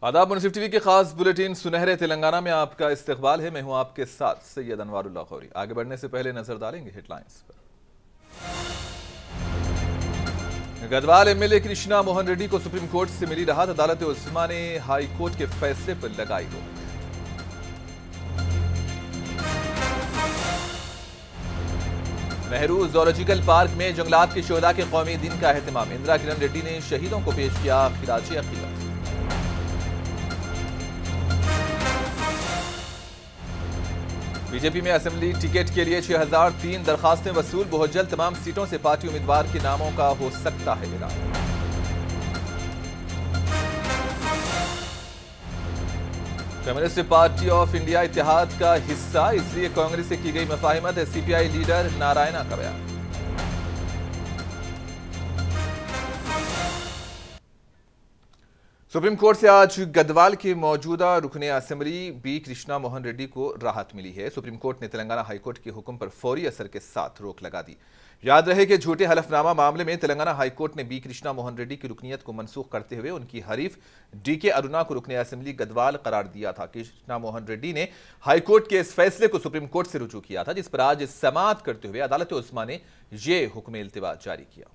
आदाब। मुनसिफ टीवी के खास बुलेटिन सुनहरे तेलंगाना में आपका इस्तकबाल है। मैं हूं आपके साथ सैयद अनवारुल्लाह खौरी। आगे बढ़ने से पहले नजर डालेंगे हेडलाइंस पर। गढ़वाल एमएलए कृष्णा मोहन रेड्डी को सुप्रीम कोर्ट से मिली राहत। अदालत उस्मा ने हाई कोर्ट के फैसले पर लगाई रोक। नेहरू जूलॉजिकल पार्क में जंगलात के शोहदा के कौमी दिन का एहतमाम। इंदिरा किरण रेड्डी ने शहीदों को पेश किया खिराज अकीदत। बीजेपी में असेंबली टिकट के लिए 6003 दरखास्तें वसूल। बहुत जल्द तमाम सीटों से पार्टी उम्मीदवार के नामों का हो सकता है ऐलान। कम्युनिस्ट पार्टी ऑफ इंडिया इत्तेहाद का हिस्सा, इसलिए कांग्रेस से की गई मुफाहिमत। सीपीआई लीडर नारायणा का बयान। सुप्रीम कोर्ट से आज गढ़वाल के मौजूदा रुकने असेंबली बी कृष्णा मोहन रेड्डी को राहत मिली है। सुप्रीम कोर्ट ने तेलंगाना हाईकोर्ट के हुक्म पर फौरी असर के साथ रोक लगा दी। याद रहे कि झूठे हलफनामा मामले में तेलंगाना हाईकोर्ट ने बी कृष्णा मोहन रेड्डी की रुकनीत को मनसूख करते हुए उनकी हरीफ डीके अरुणा को रुकने असेंबली गढ़वाल करार दिया था। कृष्णा मोहन रेड्डी ने हाईकोर्ट के इस फैसले को सुप्रीम कोर्ट से रुजू किया था, जिस पर आज समाअत करते हुए अदालत उस्मा ने यह हुक्म इल्तिवा जारी किया।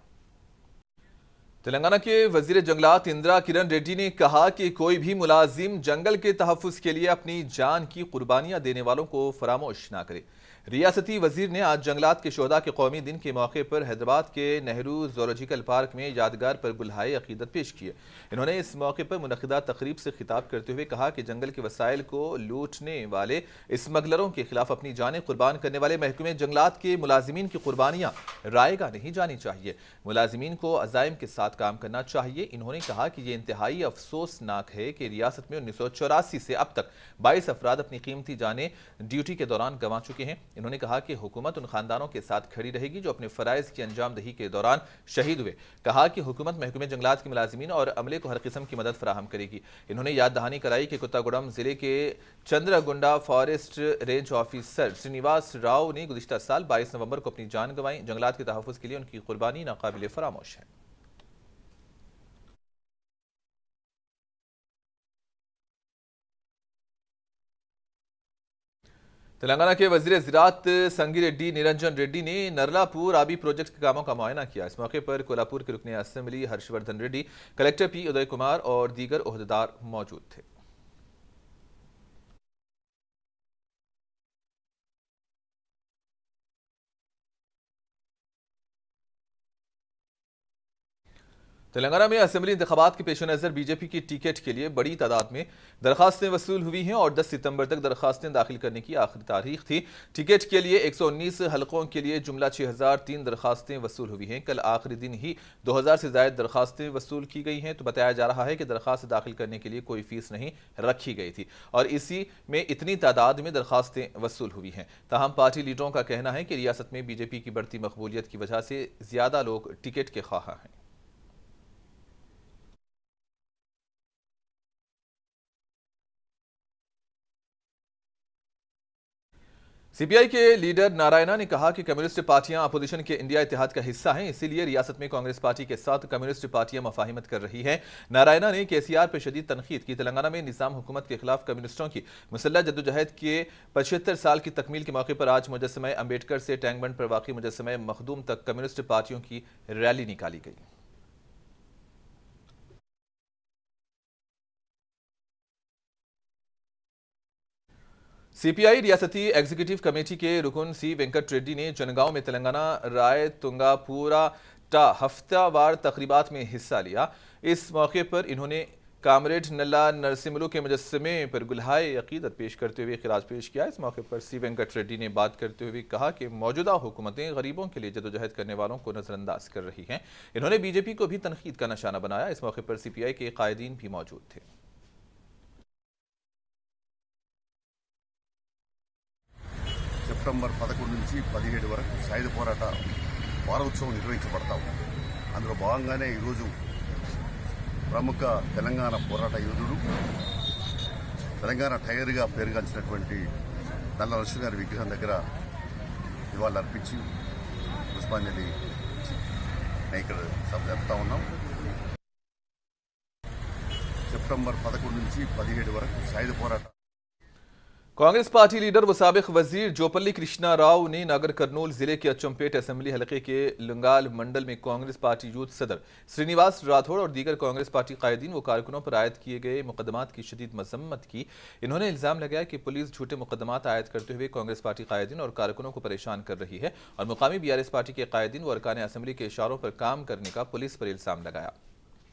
तेलंगाना के वजीर जंगलात इंदिरा किरण रेड्डी ने कहा कि कोई भी मुलाजिम जंगल के तहफ्फुज के लिए अपनी जान की कुर्बानियां देने वालों को फरामोश ना करे। रियासती वजीर ने आज जंगलात के शोहदा के कौमी दिन के मौके पर हैदराबाद के नेहरू जूलॉजिकल पार्क में यादगार पर गुलहाए अकीदत पेश किए। इन्होंने इस मौके पर मुनक़िदा तकरीब से खिताब करते हुए कहा कि जंगल के वसाइल को लूटने वाले स्मगलरों के खिलाफ अपनी जानें कुर्बान करने वाले महकमे जंगलात के मुलाजिमीन की कुर्बानियां रायगा नहीं जानी चाहिए। मुलाजिमीन को अज़ाइम के साथ काम करना चाहिए। इन्होंने कहा कि यह इंतहाई अफसोसनाक है कि रियासत में 1984 से अब तक 22 अफराद अपनी कीमती जानें ड्यूटी के दौरान गंवा चुके हैं। इन्होंने कहा कि हुकूमत उन खानदानों के साथ खड़ी रहेगी जो अपने फराइज की अंजामदही के दौरान शहीद हुए। कहा कि हुकूमत महकमे जंगलात के मुलाजिमीन और अमले को हर किस्म की मदद फराहम करेगी। इन्होंने याद दहानी कराई कि कुत्तागुड़म जिले के Chandrugonda forest range officer Srinivas Rao ने गुज़िश्ता साल 22 नवंबर को अपनी जान गंवाई। जंगलात के तहफ़्फ़ुज़ के लिए उनकी कुर्बानी नाकाबिले फरामोश है। तेलंगाना के वजीर ज़राअत संगी रेड्डी निरंजन रेड्डी ने नरलापुर आबी प्रोजेक्ट के कामों का मुआयना किया। इस मौके पर कोल्हापुर के रुकने assembly Harshavardhan Reddy, collector P Uday Kumar और दीगर ओहदेदार मौजूद थे। तेलंगाना में असेंबली इंतखाबात के पेश नज़र बीजेपी की टिकट के लिए बड़ी तादाद में दरखास्तें वसूल हुई हैं और 10 सितंबर तक दरखास्तें दाखिल करने की आखिरी तारीख थी। टिकट के लिए 119 हलकों के लिए जुमला 6003 दरखास्तें वसूल हुई हैं। कल आखिरी दिन ही 2000 से ज़ायद दरखास्तें वसूल की गई हैं। तो बताया जा रहा है कि दरखास्त दाखिल करने के लिए कोई फीस नहीं रखी गई थी और इसी में इतनी तादाद में दरखास्तें वसूल हुई हैं। ताहम पार्टी लीडरों का कहना है कि रियासत में बीजेपी की बढ़ती मकबूलियत की वजह से ज्यादा लोग टिकट के ख्वाह हैं। सीपीआई के लीडर नारायणा ने कहा कि कम्युनिस्ट पार्टियां अपोजिशन के इंडिया इत्तेहाद का हिस्सा हैं, इसीलिए रियासत में कांग्रेस पार्टी के साथ कम्युनिस्ट पार्टियां मुफाहिमत कर रही हैं। नारायणा ने केसीआर पर शदीद तनकीद की। तेलंगाना में निजाम हुकूमत के खिलाफ कम्युनिस्टों की मुसल्लह जद्दोजहद के 75 साल की तकमील के मौके पर आज मुजस्समा अम्बेडकर से टैंक बंड पर वाक़ई मुजस्समा मखदूम तक कम्युनिस्ट पार्टियों की रैली निकाली गई। सीपीआई रियासती एग्जीक्यूटिव कमेटी के रुकन सी वेंकट रेड्डी ने जनगांव में तेलंगाना राय तुंगापुरा टा हफ्तावार तकरीबात में हिस्सा लिया। इस मौके पर इन्होंने कामरेड नल्ला नरसिम्हलू के मुजस्समे पर गुलहाए अकीदत पेश करते हुए खिराज पेश किया। इस मौके पर सी वेंकट रेड्डी ने बात करते हुए कहा कि मौजूदा हुकूमतें गरीबों के लिए जदोजहद करने वालों को नजरअंदाज कर रही हैं। इन्होंने बीजेपी को भी तनकीद का निशाना बनाया। इस मौके पर सीपीआई के कायदीन भी मौजूद थे। సెప్టెంబర్ 11 నుంచి 17 వరకు సాయుధ పోరాట వారోత్సవం నిర్వహించబడతా ఉంది. అందులో భాగంగానే ఈరోజు ప్రముఖ తెలంగాణ పోరాట యోధుడు, తెలంగాణ టైగర్గా పేరుగాంచినటువంటి నల్ల నరసింహ గారి విగ్రహం దగ్గర నివాళులు అర్పించి పుష్పాంజలి ఇక్కడ సభ జరుపుతా ఉన్నాం. సెప్టెంబర్ 11 నుంచి 17 వరకు సాయుధ పోరాటం। कांग्रेस पार्टी लीडर व साबिक वजीर जोपल्ली कृष्णा राव ने नागर कर्नूल जिले के अचम्पेट असेंबली हलके के लुंगाल मंडल में कांग्रेस पार्टी यूथ सदर श्रीनिवास राठौड़ और दीगर कांग्रेस पार्टी कायदीन व कारकुनों पर आयद किए गए मुकदमात की शदीद मजम्मत की। इन्होंने इल्जाम लगाया कि पुलिस झूठे मुकदमात आयद करते हुए कांग्रेस पार्टी कायदीन और कारकुनों को परेशान कर रही है और मुकामी बीआरएस पार्टी के कायदीन व अरकान असेंबली के इशारों पर काम करने का पुलिस पर इल्जाम लगाया।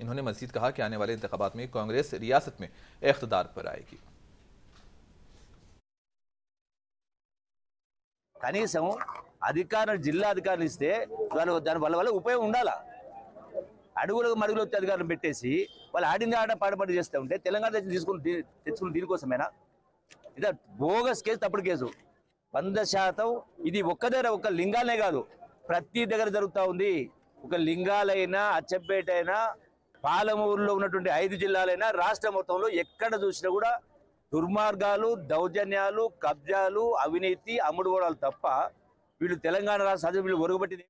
इन्होंने मजीद कहा कि आने वाले इंतखाबात में कांग्रेस रियासत में इख्तिदार पर आएगी। కనీసం అధికారం జిల్లా అధికారులు ఇస్తే దాని వల్ల ఉపయోగం ఉండాలా। అడుగులకు మడుగులు అధికారులు పెట్టేసి వాళ్ళు ఆడింది ఆడ పాడపడి చేస్తూ ఉంటే తెలంగాణ తెచ్చుకున్న దీనికోసమేనా? ఇదే బోగస్ కేసు, తప్పుడు కేసు 100%। ఇది ఒక్క లింగాలనే కాదు, ప్రతి దగ్గర జరుగుతూ ఉంది। ఒక లింగాలైనా అచ్చంపేట అయినా పాలమూరులో ఉన్నటువంటి 5 జిల్లాలైనా రాష్ట్ర మొత్తంలో ఎక్కడ చూసినా కూడా దుర్మార్గాలు, దౌర్జన్యాలు, కబ్జాలు, అవినీతి, అమ్ముడుగోడాలు తప్ప వీళ్ళు తెలంగాణ రాష్ట్ర వీళ్ళు ఒరగబట్టింది।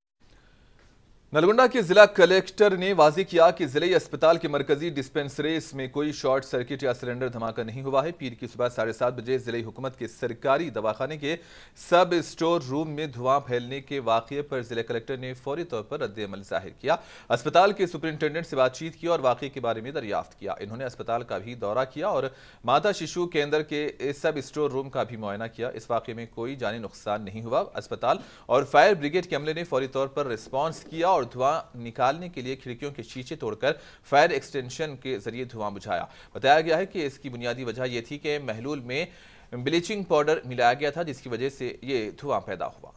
नलगुंडा के जिला कलेक्टर ने वाज़ी किया कि जिले अस्पताल के मरकजी डिस्पेंसरीज में कोई शॉर्ट सर्किट या सिलेंडर धमाका नहीं हुआ है। पीर की सुबह 7:30 बजे जिले हुकूमत के सरकारी दवाखाने के सब स्टोर रूम में धुआं फैलने के वाक़ये पर जिले कलेक्टर ने फौरी तौर पर रद्द-ए-अमल जाहिर किया। अस्पताल के सुपरिंटेंडेंट से बातचीत की और वाक़ये के बारे में दरियाफ्त किया। इन्होंने अस्पताल का भी दौरा किया और माता शिशु केंद्र के सब स्टोर रूम का भी मुआयना किया। इस वाक़ये में कोई जानी नुकसान नहीं हुआ। अस्पताल और फायर ब्रिगेड के अमले ने फौरी तौर पर रिस्पॉन्स किया और धुआं निकालने के लिए खिड़कियों के शीशे तोड़कर फायर एक्सटेंशन के जरिए धुआं बुझाया। बताया गया है कि इसकी बुनियादी वजह यह थी कि महलूल में ब्लीचिंग पाउडर मिलाया गया था, जिसकी वजह से ये धुआं पैदा हुआ।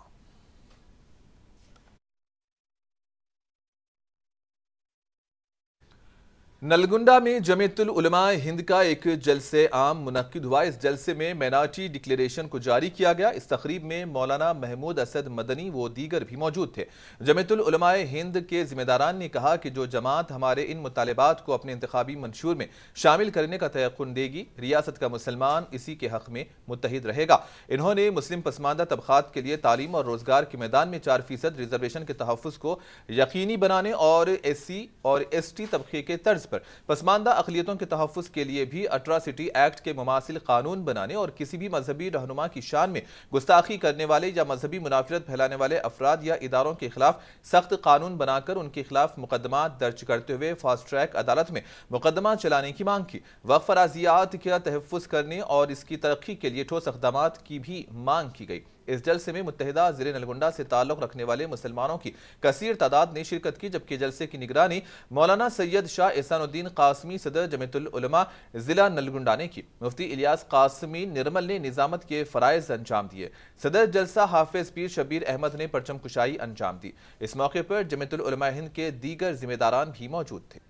नलगुंडा में जमीयतुल उलमा हिंद का एक जलसे आम मुनक्किद हुआ। इस जलसे में माइनॉरिटी डिक्लेरेशन को जारी किया गया। इस तकरीब में मौलाना महमूद असद मदनी व दीगर भी मौजूद थे। जमीयतुल उलमा हिंद के जिम्मेदारान ने कहा कि जो जमात हमारे इन मुतालिबात को अपने इंतखाबी मंशूर में शामिल करने का तयक्कुन देगी, रियासत का मुसलमान इसी के हक में मुत्तहिद रहेगा। इन्होंने मुस्लिम पसमानदा तबकात के लिए तालीम और रोजगार के मैदान में 4% रिजर्वेशन के तहफ़्फ़ुज़ को यकीनी बनाने और SC और ST तबके के तर्ज पर पसमानदा अक़लियतों के तहफ़्फ़ुज़ के लिए भी अट्रॉसिटी एक्ट के मुमासिल कानून बनाने और किसी भी मजहबी रहनुमा की शान में गुस्ताखी करने वाले या मजहबी मुनाफिरत फैलाने वाले अफराद या इदारों के खिलाफ सख्त कानून बनाकर उनके खिलाफ मुकदमा दर्ज करते हुए फास्ट ट्रैक अदालत में मुकदमा चलाने की मांग की। वक्फ अराज़ियात का तहफ़्फ़ुज़ करने और इसकी तरक्की के लिए ठोस इक़दामात की भी मांग की गई। इस जलसे में मुत्तहिदा ज़िले नलगुंडा से ताल्लुक़ रखने वाले मुसलमानों की कसीर तादाद ने शिरकत की, जबकि जलसे की निगरानी मौलाना सैयद शाह एहसानुद्दीन कासमी सदर जमीयतुल उलमा ज़िला नलगुंडा ने की। मुफ्ती इलियास कासमी निर्मल ने निज़ामत के फ़राइज़ अंजाम दिए। सदर जलसा हाफिज़ पीर शबीर अहमद ने परचम कुशाई अंजाम दी। इस मौके पर जमीयतुल उलमा हिंद के दीगर जिम्मेदारान भी मौजूद थे।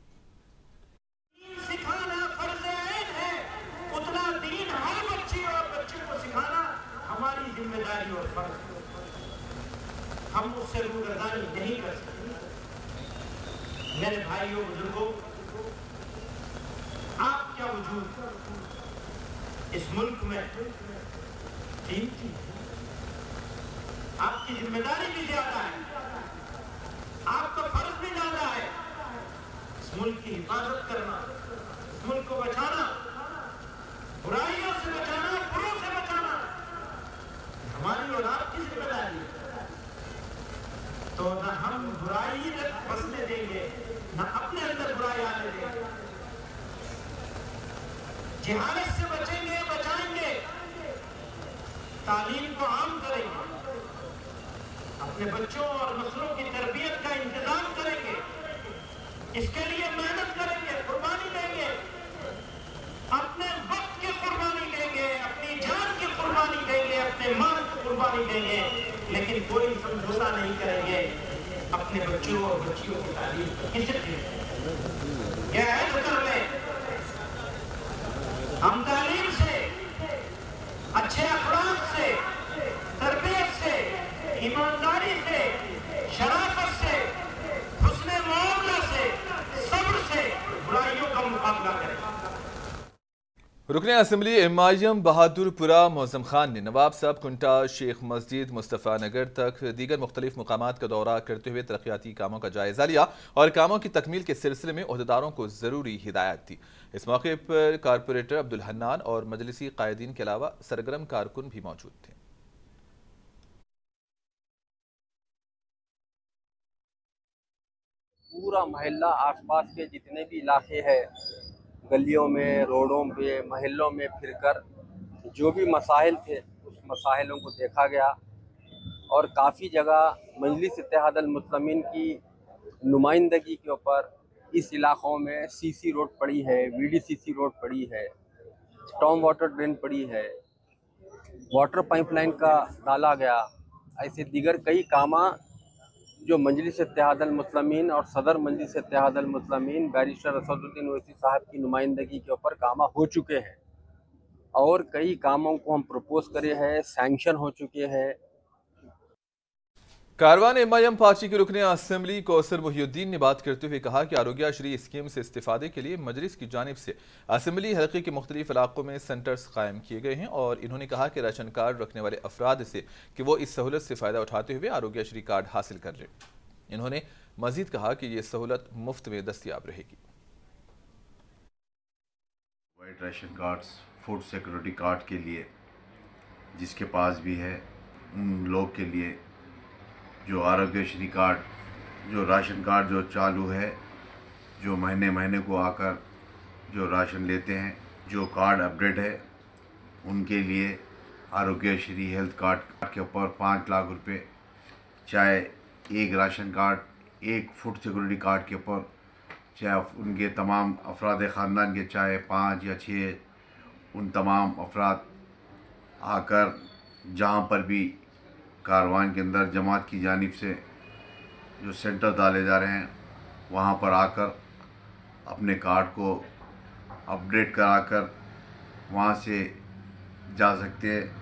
जिम्मेदारी और फर्ज हम उससे रूगर्दानी नहीं कर सकते। मेरे भाइयों बुजुर्गों, आपका वजूद इस मुल्क में कीमती है। आपकी जिम्मेदारी भी ज्यादा है, आपका फर्ज भी ज्यादा है। इस मुल्क की हिफाजत करना, इस मुल्क को बचाना, बुराइयों से बचाना, बुरों से बचाना हमारी और आपकी जिम्मेदारी है। तो न हम बुराई बसने देंगे, न अपने अंदर बुराई आने देंगे। जिहालत से बचेंगे, बचाएंगे, तालीम को आम करेंगे, अपने बच्चों और नस्लों की तरबियत का इंतजाम करेंगे, इसके लिए मेहनत करेंगे, कुर्बानी देंगे, अपने वक्त की कुर्बानी देंगे, अपनी जान की कुर्बानी देंगे, अपने माल की कुर्बानी देंगे, लेकिन कोई समझौता नहीं करेंगे अपने बच्चों और बच्चियों की तालीम किसी चीज। यह ऐसा कर ले, हम तालीम से, अच्छे अखलाक से, तरबियत से, ईमानदारी से, शराफत से, हुस्ने मुआमला से, सब्र से बुराइयों का मुकाबला करें। रुकने असम्बली एमआईएम बहादुरपुरा मौजम खान ने नवाब साहब कुंटा, शेख मस्जिद, मुस्तफ़ा नगर तक दीगर मुख्तलिफ मुकामात का दौरा करते हुए तरक्याती कामों का जायजा लिया और कामों की तकमील के सिलसिले में ओहदेदारों को जरूरी हिदायत दी। इस मौके पर कारपोरेटर अब्दुल हन्नान और मजलिसी कायदीन के अलावा सरगर्म कारकुन भी मौजूद थे। पूरा मोहल्ला आसपास के जितने भी इलाके हैं, गलियों में, रोडों पे, महल्लों में फिरकर जो भी मसाइल थे उस मसाइलों को देखा गया और काफ़ी जगह मजलिस इत्तेहादुल मुस्लिमीन की नुमाइंदगी के ऊपर इस इलाक़ों में सीसी रोड पड़ी है, वीडीसीसी रोड पड़ी है, स्टॉर्म वाटर ड्रेन पड़ी है, वाटर पाइपलाइन का डाला गया। ऐसे दीगर कई कामा जो मजलिस इत्तेहादुल मुस्लिमीन और सदर मजलिस इत्तेहादुल मुस्लिमीन बैरिस्टर असदुद्दीन ओवैसी साहब की नुमाइंदगी के ऊपर कामा हो चुके हैं और कई कामों को हम प्रपोज करे हैं, सैंक्शन हो चुके हैं। कारवान एमआईएम पार्टी के रुकने असम्बली कौसर मुहिउद्दीन ने बात करते हुए कहा कि आरोग्यश्री स्कीम से इस्तेफादे के लिए मजलिस की जानिब से असम्बली हल्के के मुख्तलिफ इलाकों में सेंटर्स कायम किए गए हैं और इन्होंने कहा कि राशन कार्ड रखने वाले अफराद से कि वो इस सहूलत से फ़ायदा उठाते हुए आरोग्यश्री कार्ड हासिल कर लें। इन्होंने मजीद कहा कि ये सहूलत मुफ्त में दस्तियाब रहेगी। White ration cards, food security card के लिए जिसके पास भी है उन लोग के लिए जो आरोग्यश्री कार्ड, जो राशन कार्ड जो चालू है, जो महीने महीने को आकर जो राशन लेते हैं, जो कार्ड अपडेट है उनके लिए आरोग्यश्री हेल्थ कार्ड के ऊपर 5 लाख रुपए, चाहे एक राशन कार्ड, एक फूड सिक्योरिटी कार्ड के ऊपर, चाहे उनके तमाम अफराद ख़ानदान के चाहे 5 या 6 उन तमाम अफराद आकर जहाँ पर भी कारवान के अंदर जमात की जानिब से जो सेंटर डाले जा रहे हैं वहाँ पर आकर अपने कार्ड को अपडेट कराकर वहाँ से जा सकते हैं।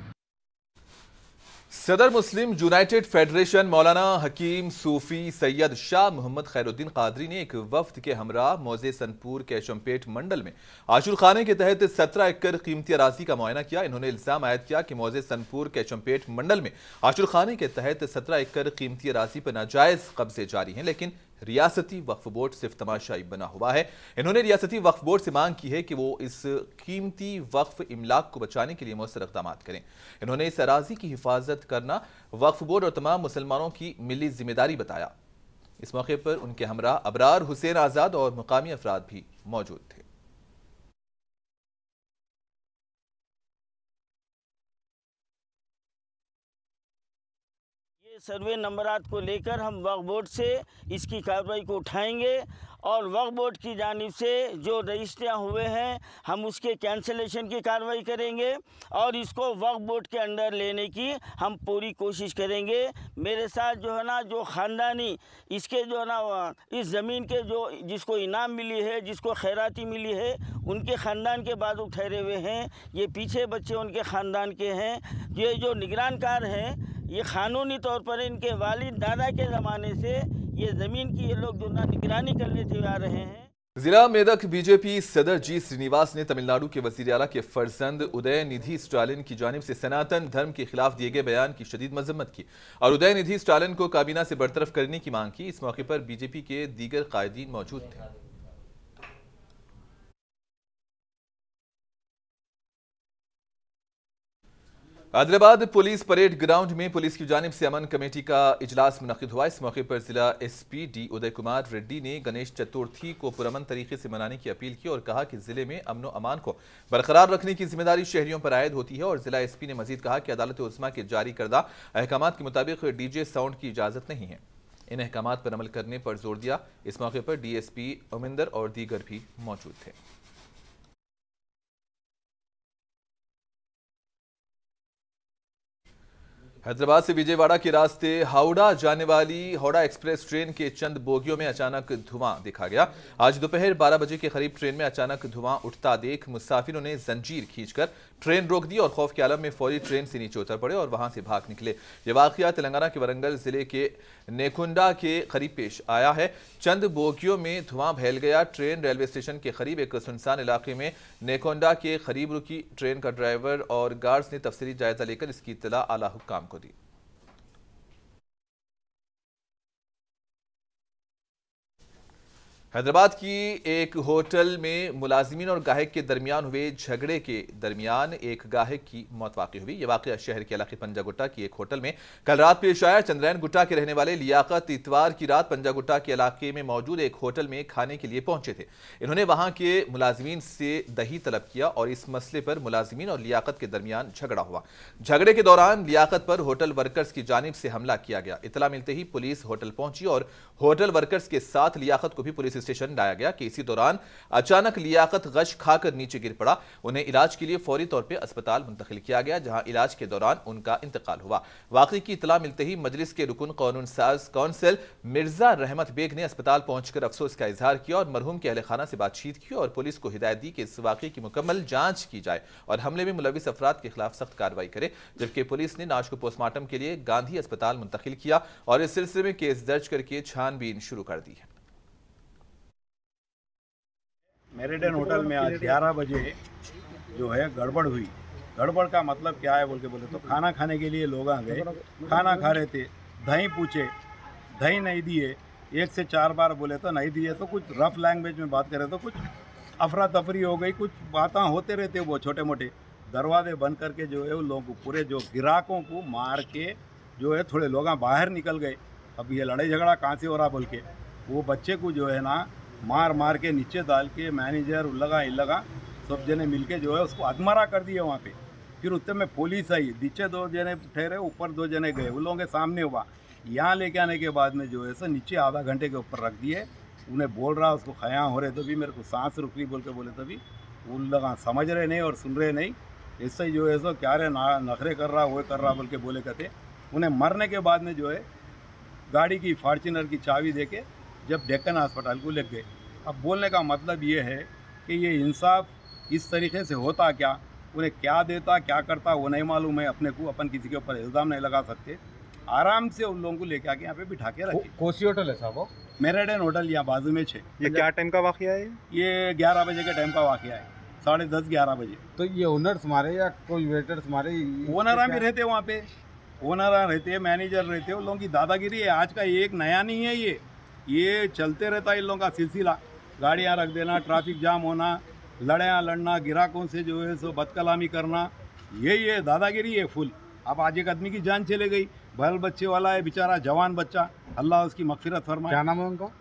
सदर मुस्लिम यूनाइटेड फेडरेशन मौलाना हकीम सूफी सैयद शाह मोहम्मद खैरुद्दीन कादरी ने एक वफ्द के हमरा मौजे सनपुर कैशमपेट मंडल में आशुर खाने के तहत 17 एकड़ कीमती अराजी का मुआयना किया। इन्होंने इल्जाम आयद किया कि मौजे सनपुर कैशमपेट मंडल में आशुर खाने के तहत 17 एकड़ कीमती अराजी पर नाजायज कब्जे जारी हैं, लेकिन रियासती वक्फ बोर्ड सिर्फ तमाशाई बना हुआ है। इन्होंने रियासती वक्फ बोर्ड से मांग की है कि वो इस कीमती वक्फ इमलाक को बचाने के लिए मौसर इक़दाम करें। इन्होंने इस अराजी की हिफाजत करना वक्फ बोर्ड और तमाम मुसलमानों की मिली जिम्मेदारी बताया। इस मौके पर उनके हमरा अबरार हुसैन आज़ाद और मुकामी अफराद भी मौजूद थे। सर्वे नंबरात को लेकर हम वक्फ बोर्ड से इसकी कार्रवाई को उठाएंगे और वक्फ बोर्ड की जानिब से जो रजिस्ट्रियाँ हुए हैं हम उसके कैंसलेशन की कार्रवाई करेंगे और इसको वक्फ बोर्ड के अंडर लेने की हम पूरी कोशिश करेंगे। मेरे साथ जो है ना, जो ख़ानदानी इसके जो है ना इस ज़मीन के जो जिसको इनाम मिली है, जिसको खैराती मिली है, उनके ख़ानदान के बाद ठहरे हुए हैं। ये पीछे बच्चे उनके ख़ानदान के हैं। ये जो निगरानकार हैं ये क़ानूनी तौर पर इनके वालिद दादा के ज़माने से ये ज़मीन की ये लोग जो ना निगरानी कर लेते आ रहे हैं। जिला मेदक बीजेपी सदर जी श्रीनिवास ने तमिलनाडु के वजीर आला के फर्जंद उदयनिधि स्टालिन की जानिब से सनातन धर्म के खिलाफ दिए गए बयान की शदीद मजम्मत की और उदयनिधि स्टालिन को काबीना से बरतरफ करने की मांग की। इस मौके पर बीजेपी के दीगर कायदीन मौजूद थे। आदिलाबाद पुलिस परेड ग्राउंड में पुलिस की जानिब से अमन कमेटी का इजलास मुनक्किद हुआ। इस मौके पर जिला एसपी डी उदय कुमार रेड्डी ने गणेश चतुर्थी को पुरअमन तरीके से मनाने की अपील की और कहा कि जिले में अमन अमान को बरकरार रखने की जिम्मेदारी शहरियों पर आयद होती है। और जिला एसपी ने मजीद कहा कि अदालत उस्मा के जारी करदा अहकामात के मुताबिक डीजे साउंड की इजाजत नहीं है। इन अहकामात पर अमल करने पर जोर दिया। इस मौके पर डीएसपी उमिंदर और दीगर भी मौजूद थे। हैदराबाद से विजयवाड़ा के रास्ते हावड़ा जाने वाली हावड़ा एक्सप्रेस ट्रेन के चंद बोगियों में अचानक धुआं देखा गया। आज दोपहर 12 बजे के करीब ट्रेन में अचानक धुआं उठता देख मुसाफिरों ने जंजीर खींचकर ट्रेन रोक दी और खौफ के आलम में फौरी ट्रेन से नीचे उतर पड़े और वहां से भाग निकले। ये वाकया तेलंगाना के वरंगल जिले के नेकुंडा के करीब पेश आया है। चंद बोगियों में धुआं फैल गया। ट्रेन रेलवे स्टेशन के करीब एक सुनसान इलाके में नेकुंडा के करीब रुकी। ट्रेन का ड्राइवर और गार्ड्स ने तफसीली जायजा लेकर इसकी इत्तला आला हुक्काम को दी। हैदराबाद की एक होटल में मुलाजिमीन और गाहक के दरमियान हुए झगड़े के दरमियान एक गाहक की मौत वाक़ई हुई। यह वाक़या शहर के इलाके पंजागुट्टा की एक होटल में कल रात पेश आया। चंद्रैन गुट्टा के रहने वाले लियाकत इतवार की रात पंजागुट्टा के इलाके में मौजूद एक होटल में खाने के लिए पहुंचे थे। इन्होंने वहां के मुलाजिमीन से दही तलब किया और इस मसले पर मुलाजिमीन और लियाकत के दरमियान झगड़ा हुआ। झगड़े के दौरान लियाकत पर होटल वर्कर्स की जानिब से हमला किया गया। इतला मिलते ही पुलिस होटल पहुंची और होटल वर्कर्स के साथ लियाकत को भी पुलिस स्टेशन लाया गया कि इसी दौरान अचानक लियाकत गश खाकर नीचे गिर पड़ा। उन्हें इलाज के लिए फौरी तौर पर अस्पताल मुंतकिल किया गया, जहां इलाज के दौरान उनका इंतकाल हुआ। वाकई की इतला मिलते ही मजलिस के रुकन कानून साज कौंसिल मिर्जा रहमत बेग ने अस्पताल पहुंचकर अफसोस का इजहार किया और मरहूम के अहले खाना से बातचीत की और पुलिस को हिदायत दी कि इस वाकये की मुकम्मल जांच की जाए और हमले में मुलविस अफराद के खिलाफ सख्त कार्रवाई करे। जबकि पुलिस ने लाश को पोस्टमार्टम के लिए गांधी अस्पताल मुंतकिल किया और इस सिलसिले में केस दर्ज करके छानबीन शुरू कर दी है। मेरिडियन होटल में आज 11 बजे जो है गड़बड़ हुई। गड़बड़ का मतलब क्या है बोले तो खाना खाने के लिए लोग आ गए, खाना खा रहे थे, दही पूछे, दही नहीं दिए, 1 से 4 बार बोले तो नहीं दिए, तो कुछ रफ लैंग्वेज में बात करें तो कुछ अफरा तफरी हो गई, कुछ बातें होते रहते वो छोटे मोटे। दरवाजे बंद करके जो है उन लोगों को पूरे जो ग्राहकों को मार के जो है थोड़े लोग बाहर निकल गए। अब ये लड़ाई झगड़ा कहाँ से हो रहा बोल के वो बच्चे को जो है ना मार के नीचे डाल के मैनेजर लगा सब जने मिलके जो है उसको अधमरा कर दिए वहाँ पे। फिर उत्तर में पुलिस आई, नीचे 2 जने ठहरे, ऊपर 2 जने गए, उन लोगों के सामने हुआ। यहाँ लेके आने के बाद में जो है सो नीचे आधा घंटे के ऊपर रख दिए। उन्हें बोल रहा उसको खया हो रहे तो भी मेरे को सांस रुक रही बोल के बोले तो भी उन लोग समझ रहे नहीं और सुन रहे नहीं। इससे ही जो है सो क्या रे नखरे कर रहा वो कर रहा बोल के बोले कहते। उन्हें मरने के बाद में जो है गाड़ी की फॉर्च्यूनर की चाबी दे के जब डेक्कन अस्पताल को ले गए। अब बोलने का मतलब ये है कि ये इंसाफ इस तरीके से होता क्या, उन्हें क्या देता क्या करता वो नहीं मालूम है। अपने को अपन किसी के ऊपर इल्ज़ाम नहीं लगा सकते। आराम से उन लोगों को लेके आके यहाँ पे बिठा के रखे। कोसी होटल है साहब? मेरिडियन होटल यहाँ बाजू में है। ये क्या टाइम का वाकया है? ये 11 बजे के टाइम का वाकया है, 10:30-11 बजे। तो ये ओनर्स मारे या कोई वेटर्स मारे? ओनर भी रहते वहाँ पे, ओनर रहते हैं, मैनेजर रहते हैं। उन लोगों की दादागिरी है। आज का एक नया नहीं है, ये चलते रहता है इन लोगों का सिलसिला। गाड़ियाँ रख देना, ट्रैफिक जाम होना, लड़ना, ग्राहकों से जो है सो बदकलामी करना, ये दादागिरी है फुल। अब आज एक आदमी की जान चले गई, बाल बच्चे वाला है बेचारा, जवान बच्चा, अल्लाह उसकी मगफिरत फरमाए। क्या नाम है उनका?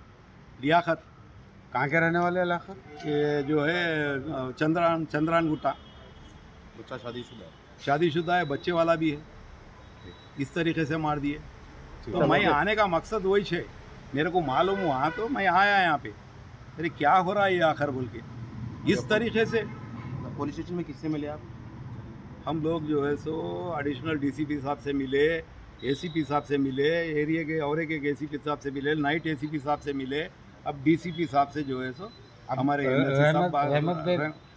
लियाकत। कहाँ के रहने वाले इलाका? ये जो है चंद्रान गुट्टा। बच्चा शादीशुदा है, बच्चे वाला भी है। इस तरीके से मार दिए। तो मैं आने का मकसद वही है, मेरे को मालूम हुआ तो मैं आया यहाँ पे। अरे क्या हो रहा है ये आखिर बोल के इस तरीके से। पुलिस स्टेशन में किससे मिले आप? हम लोग जो है सो एडिशनल डीसीपी साहब से मिले, एसीपी साहब से मिले, एरिया के और एक एसीपी साहब से मिले, नाइट एसीपी साहब से मिले। अब डीसीपी साहब से जो है सो हमारे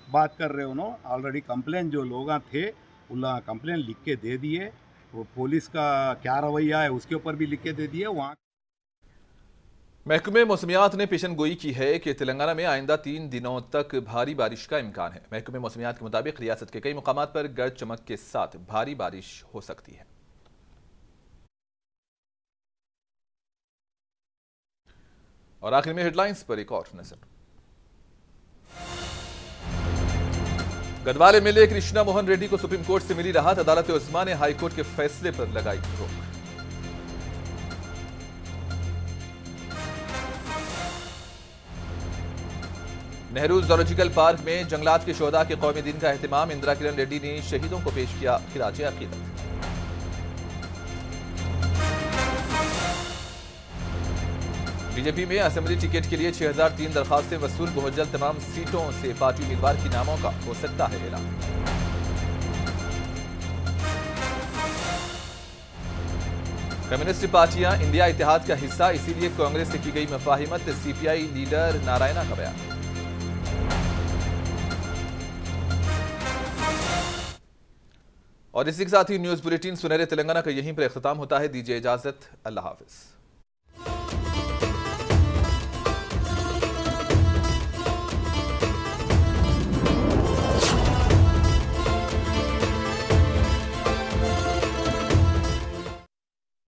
बात कर रहे। उन्होंने ऑलरेडी कंप्लेन जो लोग थे उन लोग कंप्लेन लिख के दे दिए। वो पुलिस का क्या रवैया है उसके ऊपर भी लिख के दे दिए। वहाँ महकमे मौसमियात ने पेशन गोई की है कि तेलंगाना में आइंदा 3 दिनों तक भारी बारिश का इम्कान है। महकमे मौसमियात के मुताबिक रियासत के कई मुकामात पर गरज चमक के साथ भारी बारिश हो सकती है। और आखिर में हेडलाइंस पर एक और नजर। गढ़वाल एमएलए कृष्णा मोहन रेड्डी को सुप्रीम कोर्ट से मिली राहत। अदालत उस्मा ने हाईकोर्ट के फैसले पर लगाई रोक। नेहरू ज़ूलॉजिकल पार्क में जंगलात के शोहदा के कौमी दिन का एहतमाम। इंदिरा किरण रेड्डी ने शहीदों को पेश किया खिराज अकीदत। बीजेपी में असेंबली टिकट के लिए 6003 दरखास्तें वसूल। बहुत जल्द तमाम सीटों से पार्टी उम्मीदवार की नामों का हो सकता है ऐलान। कम्युनिस्ट पार्टियां इंडिया इत्तेहाद का हिस्सा, इसीलिए कांग्रेस से की गई मुफाहिमत, सीपीआई लीडर नारायणा का बयान। और इसी के साथ ही न्यूज बुलेटिन सुनहरे तेलंगाना का यहीं पर इख्तिताम होता है। दीजिए इजाजत, अल्लाह हाफिज।